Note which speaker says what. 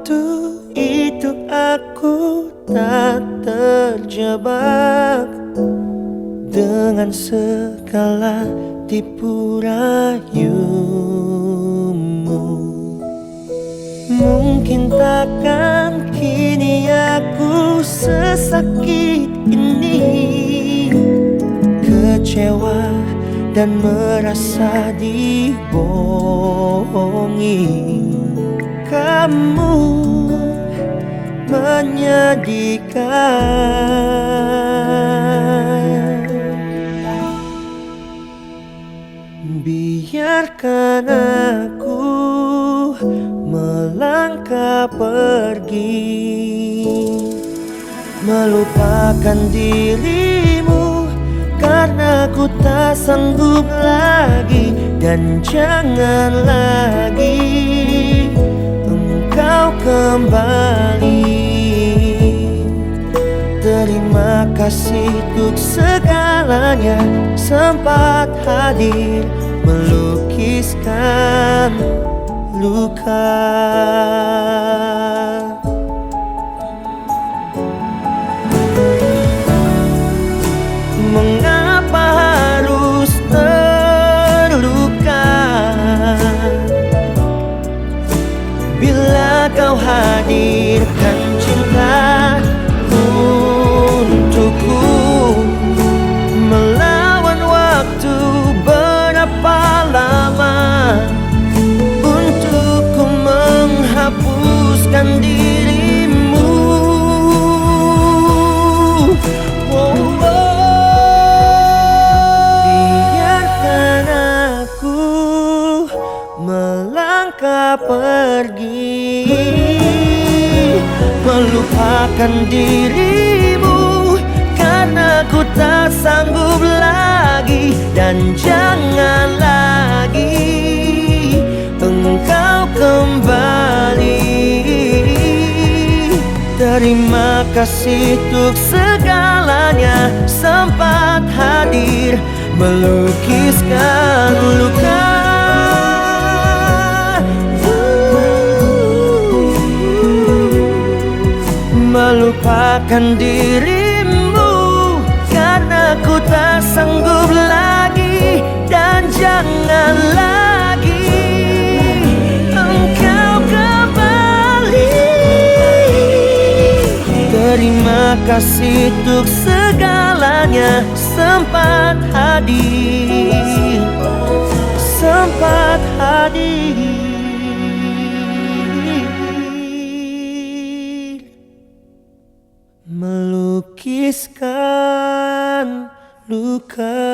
Speaker 1: waktu itu aku tak terjebak dengan segala tipu rayumu. Mungkin takkan kini aku sesakit ini, kecewa dan merasa dibohongi. Kamu menyedihkan. Biarkan aku melangkah pergi, melupakan dirimu karena ku tak sanggup lagi. Dan jangan lagi engkau kembali. Terima kasih untuk segalanya, sempat hadir melukiskan luka. Mengapa harus terluka bila kau hadirkan cinta untukku? Melawan waktu berapa lama untukku menghapuskan dirimu. Biarkan aku melangkah pergi, melupakan dirimu karena ku tak sanggup lagi. Dan jangan lagi engkau kembali. Terima kasih untuk segalanya, sempat hadir melukiskan luka. Melupakan dirimu karena ku tak sanggup lagi. Dan jangan lagi engkau kembali. Terima kasih untuk segalanya, sempat hadir, sempat hadir melukiskan luka.